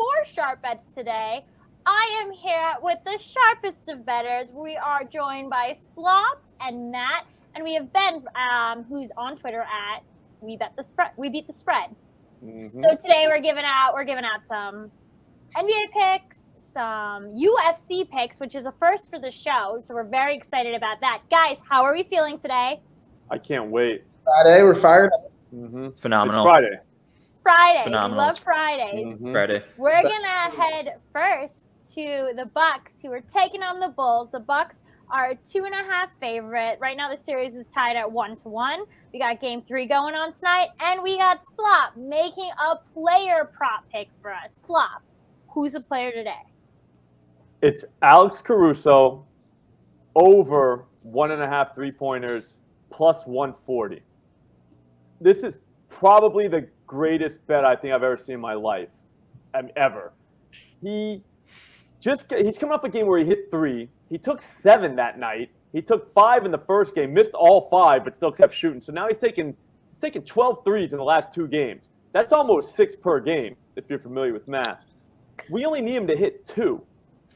4 sharp bets today. I am here with the sharpest of bettors. We are joined by Slop and Matt, and we have Ben, who's on Twitter at We Beat the Spread. Mm-hmm. So today we're giving out some NBA picks, some UFC picks, which is a first for the show. So we're very excited about that. Guys, how are we feeling today? I can't wait. Friday, we're fired up. Mm-hmm. Phenomenal. It's Friday. Fridays. Phenomenal. We love Fridays. Mm-hmm. Friday. We're gonna head first to the Bucks, who are taking on the Bulls. The Bucks are a 2.5 favorite. Right now the series is tied at 1-1. We got game 3 going on tonight, and we got Slop making a player prop pick for us. Slop, who's the player today? It's Alex Caruso over 1.5 3-pointers plus 140. This is probably the greatest bet I think I've ever seen in my life, ever. He's coming off a game where he hit 3. He took 7 that night. He took 5 in the first game, missed all 5, but still kept shooting. So now he's taking 12 threes in the last 2 games. That's almost 6 per game, if you're familiar with math. We only need him to hit 2.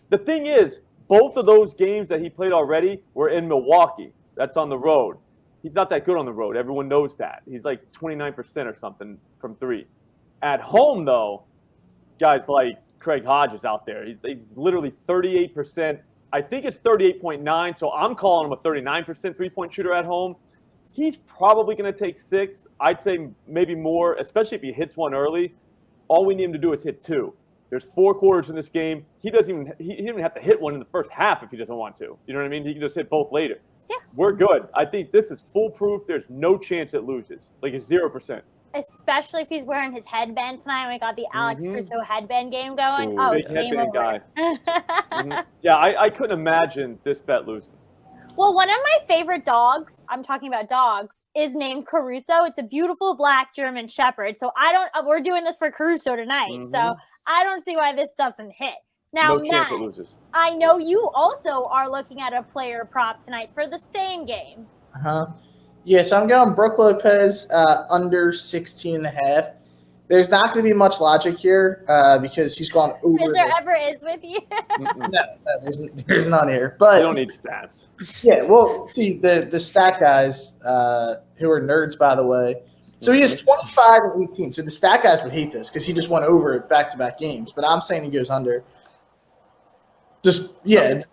The thing is, both of those games that he played already were in Milwaukee. That's on the road. He's not that good on the road. Everyone knows that. He's like 29% or something from 3. At home, though, guys like Craig Hodges out there, he's literally 38%. I think it's 38.9, so I'm calling him a 39% three-point shooter at home. He's probably going to take 6. I'd say maybe more, especially if he hits one early. All we need him to do is hit 2. There's 4 quarters in this game. He doesn't even have to hit one in the first half if he doesn't want to. You know what I mean? He can just hit both later. Yeah. We're good. I think this is foolproof. There's no chance it loses. Like it's 0%. Especially if he's wearing his headband tonight. We got the Alex Caruso headband game going. Ooh, big game headband over. guy. Yeah, I couldn't imagine this bet losing. Well, one of my favorite dogs, I'm talking about dogs, is named Caruso. It's a beautiful black German Shepherd. So we're doing this for Caruso tonight. So I don't see why this doesn't hit. Now, No chance it loses. I know you also are looking at a player prop tonight for the same game. Yeah, so I'm going Brook Lopez under 16.5. There's not going to be much logic here because he's gone over. If there ever is with you. No, there's none here. But You don't need stats. yeah, well, see the stat guys who are nerds, by the way. So he has 25 and 18. So the stat guys would hate this because he just went over it back-to-back games. But I'm saying he goes under. That's it.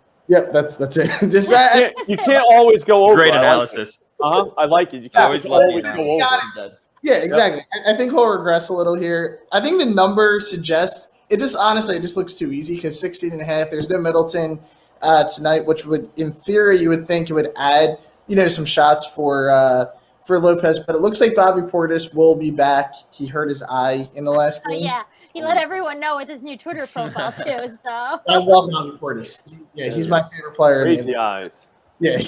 Just You can't always go over. Great I like analysis. it. I like it. You can't always Always love go the over. analysis. Yeah, exactly. I think he'll regress a little here. I think the number suggests it just looks too easy because 16.5. There's no Middleton tonight, which would, in theory, you would think it would add, some shots for Lopez. But it looks like Bobby Portis will be back. He hurt his eye in the last game. Yeah, he let everyone know with his new Twitter profile too. So I love Bobby Portis. He's my favorite player. Crazy eyes. Yeah,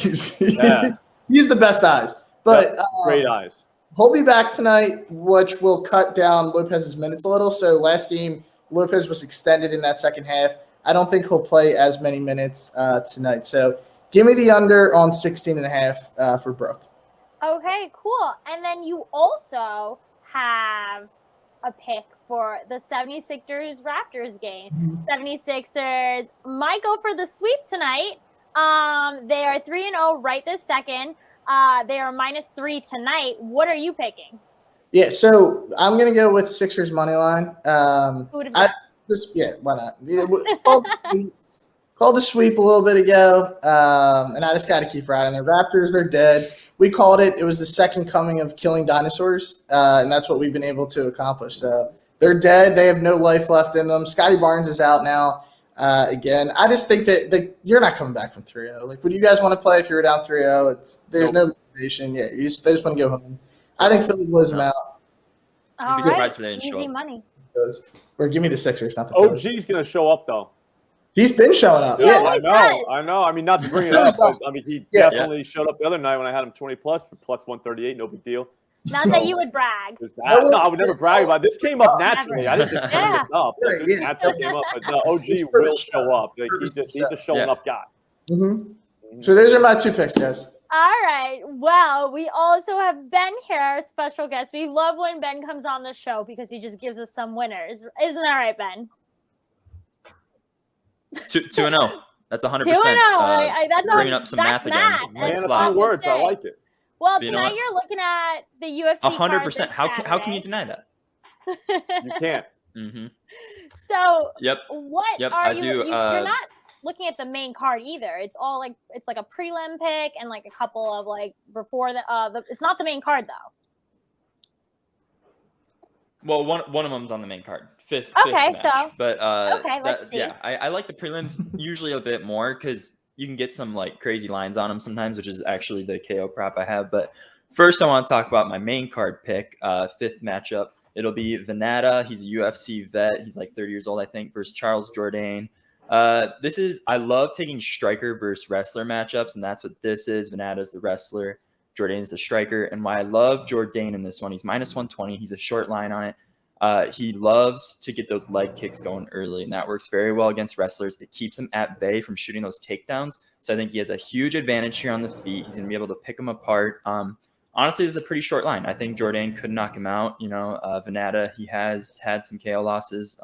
Yeah. he's the best eyes. But Great eyes. he'll be back tonight, which will cut down Lopez's minutes a little. So last game, Lopez was extended in that second half. I don't think he'll play as many minutes tonight. So give me the under on 16.5 for Brook. okay, cool. And then you also have a pick for the 76ers Raptors game. 76ers might go for the sweep tonight. They are 3-0 right this second. They are -3 tonight. What are you picking? Yeah, so I'm gonna go with Sixers money line. Who would have guessed? Why not? Called the sweep a little bit ago, and I just got to keep riding there. Raptors, they're dead. We called it. It was the second coming of killing dinosaurs, and that's what we've been able to accomplish. So they're dead. They have no life left in them. Scotty Barnes is out now. Again, I just think that you're not coming back from 3-0. Like, would you guys want to play if you were down 3-0? There's no motivation. Yeah, they just want to go home. I think Philly blows them out. All be right, surprised if they didn't show easy up. money. Or give me the Sixers, not the Phillies. OG's going to show up, though. He's been showing up. Yeah, Yeah. always does. I know. I mean, not to bring it up, but he Yeah. definitely showed up the other night when I had him 20 plus for plus 138. No big deal. Not that you would brag. No, I would never brag about it. This came up naturally. Never. I didn't just bring this up. Yeah, This yeah. naturally came up. But no, OG It's for the will show. show up. Like, he's a showing up guy. So those are my 2 picks, guys. All right. Well, we also have Ben here, our special guest. We love when Ben comes on the show because he just gives us some winners. Isn't that right, Ben? 2-0. That's 100%. 2-0. That's bringing up some math again. Man of Slop. few words. I like it. Well, But you know tonight what? you're looking at the UFC. 100%. How can you deny that? You can't. Mm-hmm. So Yep. what Yep, are I you? do, You're not looking at the main card either. It's all like it's like a prelim pick and like a couple of like before the. It's not the main card though. Well, one of them's on the main card. Fifth Okay, match. so- But okay, let's see. yeah, I like the prelims usually a bit more because you can get some like crazy lines on them sometimes, which is actually the KO prop I have. But first, I want to talk about my main card pick, fifth matchup. It'll be Venata. He's a UFC vet. He's like 30 years old, I think, versus Charles Jourdain. I love taking striker versus wrestler matchups, and that's what this is. Venata's the wrestler, Jourdain's the striker. And why I love Jourdain in this one, he's minus 120. He's a short line on it. He loves to get those leg kicks going early, and that works very well against wrestlers. It keeps him at bay from shooting those takedowns. So I think he has a huge advantage here on the feet. He's going to be able to pick them apart. Honestly, this is a pretty short line. I think Jourdain could knock him out. Venata, he has had some KO losses.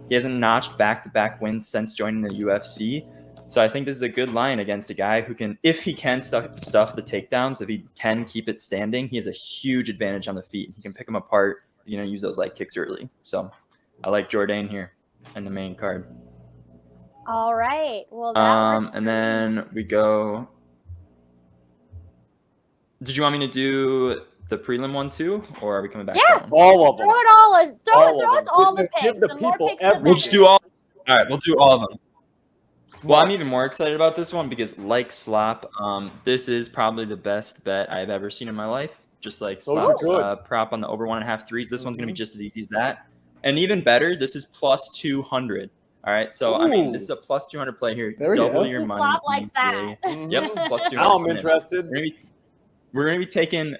He hasn't notched back-to-back wins since joining the UFC. So I think this is a good line against a guy who can, if he can stuff the takedowns, if he can keep it standing, he has a huge advantage on the feet. He can pick them apart. He's going to use those leg kicks early. So I like Jourdain here in the main card. All right. Well, that works. And then we go. Did you want me to do the prelim one too, or are we coming back? Yeah. to that one? All of them. Throw it all. All Throw of us them. all the Give picks. the The more people picks, the everything. We'll better. just do all. All right, we'll do all of them. Well, I'm even more excited about this one because, like Slop, this is probably the best bet I've ever seen in my life. Just like Those are Slop's good. prop on the over 1.5 threes. This one's going to be just as easy as that. And even better, this is plus 200. All right, so I mean, this is a plus 200 play here. There we go. Double your money. Slop likes that. easily. Yep, plus 200. Now I'm interested. We're gonna be taking.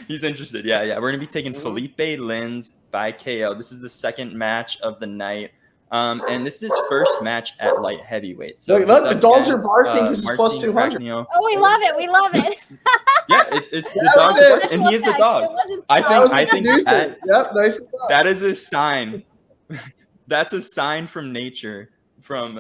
He's interested. Yeah. We're gonna be taking Felipe Lins by KO. This is the second match of the night, and this is his first match at light heavyweight. So Look, the dogs are barking because because it's plus 200. Oh, we love it. We love it. Yeah, it's the That dog, was it. and he is the dog. It wasn't I think Yep, nice. that is a sign. That's a sign from nature, from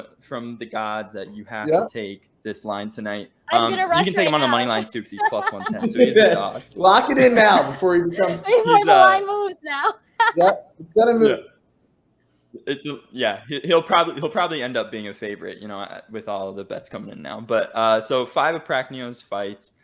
the gods that you have to take this line tonight. I'm gonna rush you can take him on the now. money line too because he's plus 110. So he's the dog. Lock it in now before he becomes. Before the line moves now. Yep, it's gonna move. He'll probably end up being a favorite, with all of the bets coming in now. But so 5 of Prachnio's fights,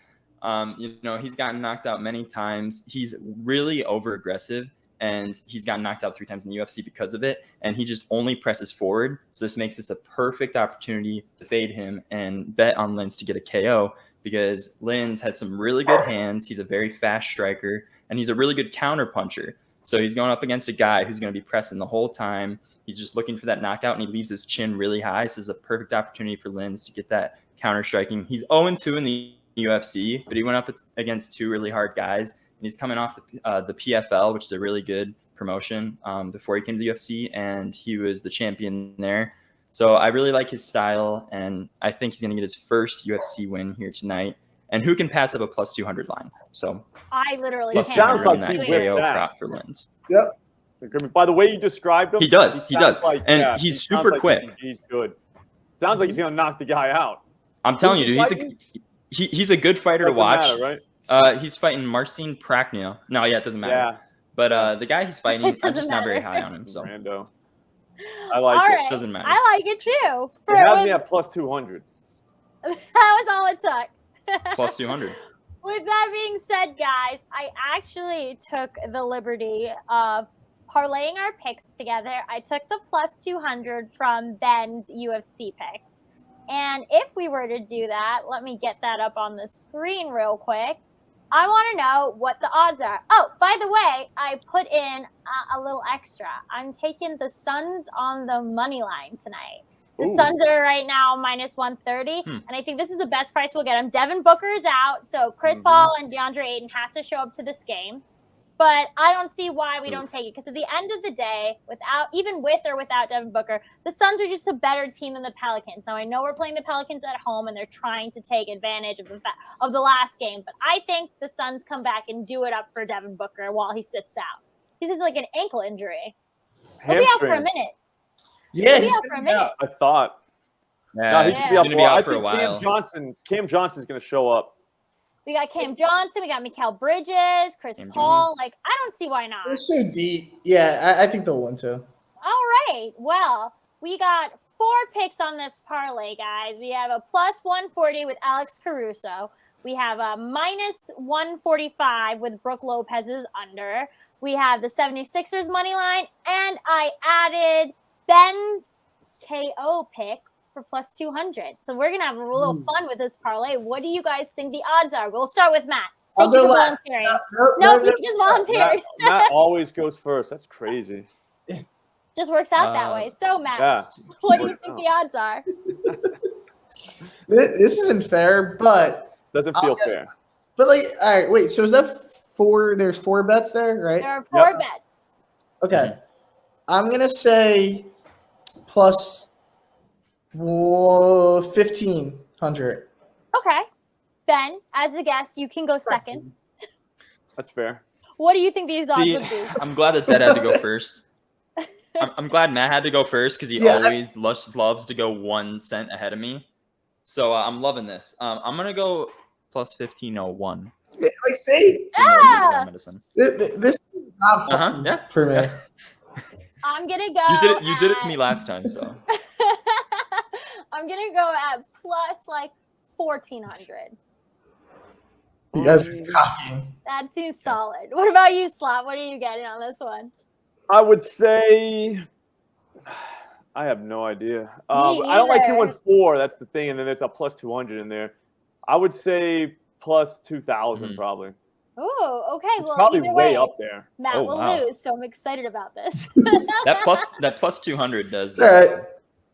he's gotten knocked out many times. He's really over aggressive, and he's gotten knocked out 3 times in the UFC because of it. And he just only presses forward. So this makes this a perfect opportunity to fade him and bet on Lins to get a KO, because Lins has some really good hands. He's a very fast striker, and he's a really good counter puncher. So he's going up against a guy who's going to be pressing the whole time. He's just looking for that knockout, and he leaves his chin really high. So this is a perfect opportunity for Lins to get that counter striking. He's 0-2 in the UFC, but he went up against 2 really hard guys, and he's coming off the PFL, which is a really good promotion, before he came to the UFC, and he was the champion there. So I really like his style, and I think he's going to get his first UFC win here tonight. And who can pass up a plus 200 line? So I literally It can't. sounds like that he KO whips prop ass. for Lins. Yep. By the way you described him, He does. sounds like- And yeah, he's he sounds super like quick. He's good. Sounds like he's gonna knock the guy out. I'm telling you, Who's dude, he he's a good fighter to Doesn't watch. matter, right? He's fighting Marcin Prachnio. No, yeah, it doesn't matter. Yeah. But the guy he's fighting, I'm doesn't just not very matter. high on him. So Rando. I like All it. right. Doesn't matter. I like it too. It has me at plus 200. That was all it took. plus 200. With that being said, guys, I actually took the liberty of parlaying our picks together. I took the plus 200 from Ben's UFC picks. And if we were to do that, let me get that up on the screen real quick. I want to know what the odds are. Oh, by the way, I put in a little extra. I'm taking the Suns on the money line tonight. The Ooh. Suns are right now minus 130, and I think this is the best price we'll get them. Devin Booker is out, so Chris Paul and DeAndre Ayton have to show up to this game. But I don't see why we don't take it, because at the end of the day, even with or without Devin Booker, the Suns are just a better team than the Pelicans. Now, I know we're playing the Pelicans at home, and they're trying to take advantage of the last game, but I think the Suns come back and do it up for Devin Booker while he sits out. He's just like an ankle injury. He'll be out for a minute. Yeah, He'll be he's out for a gonna be out. minute. I thought. Yeah, No, he Yeah. should be he's out gonna be out I for a think while. Cam Johnson's going to show up. We got Cam Johnson. We got Mikal Bridges, Chris Cam Paul. Like, I don't see why not. They're so deep. Yeah, I think they'll win too. All right. Well, we got 4 picks on this parlay, guys. We have a plus 140 with Alex Caruso. We have a minus 145 with Brook Lopez's under. We have the 76ers money line. And I added Ben's KO pick for plus 200. So we're going to have a little fun with this parlay. What do you guys think the odds are? We'll start with Matt. I'll Thank you go for last. volunteering. No, You just volunteered. Matt always goes first. That's crazy. Just works out that way. So, Matt, Yeah. what do you works think out. the odds are? This isn't fair, but Doesn't I'll feel guess- fair. like, all right, wait. So is that 4? There's 4 bets there, right? There are 4 Yep. bets. Okay. I'm gonna say plus 1,500. Okay. Ben, as a guest, you can go second. That's fair. What do you think these odds See, would be? I'm glad that Ted had to go first. I'm glad Matt had to go first because he Yeah, always loves to go 1 cent ahead of me. So I'm loving this. I'm gonna go plus 1501. Like, see, Yeah. Medicine. this is not fun Yeah. for me. I'm gonna go. You did it to me last time, so I'm gonna go at plus like 1,400. You guys are copying. That seems solid. What about you, Slop? What are you getting on this one? I would say I have no idea. I don't like either. doing 4. That's the thing, and then there's a plus 200 in there. I would say plus 2,000 probably. Oh, okay. It's Well, probably either way way, up there. Matt Oh, will wow. lose, so I'm excited about this. that plus 200 does. It's all right.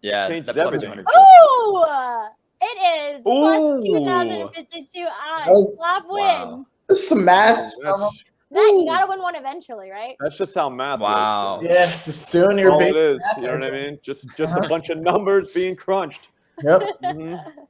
Yeah, Changes that plus everything. 200. Oh, it is plus Ooh. 2,052 odds. was- Slop Wow. wins. There's some math. That's, Matt, you gotta win one eventually, right? that's just how math Wow. works. Yeah, just doing That's your all it basic is. math. You know what I That's mean? Just a bunch of numbers being crunched. Yep. Mhm.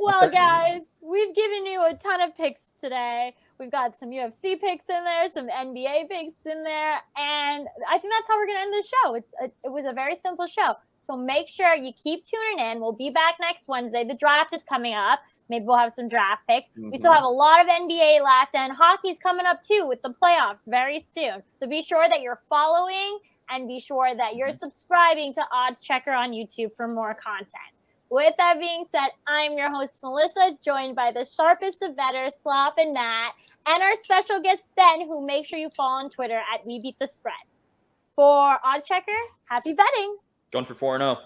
Well, it. guys, we've given you a ton of picks today. We've got some UFC picks in there, some NBA picks in there, and I think that's how we're going to end the show. It was a very simple show. So make sure you keep tuning in. We'll be back next Wednesday. The draft is coming up. Maybe we'll have some draft picks. We still have a lot of NBA left, and hockey's coming up too with the playoffs very soon. So be sure that you're following and be sure that you're subscribing to Odds Checker on YouTube for more content. With that being said, I'm your host, Melissa, joined by the sharpest of bettors, Slop and Matt, and our special guest, Ben, who make sure you follow on Twitter at We Beat the Spread. For Odds Checker, happy betting. Going for 4-0.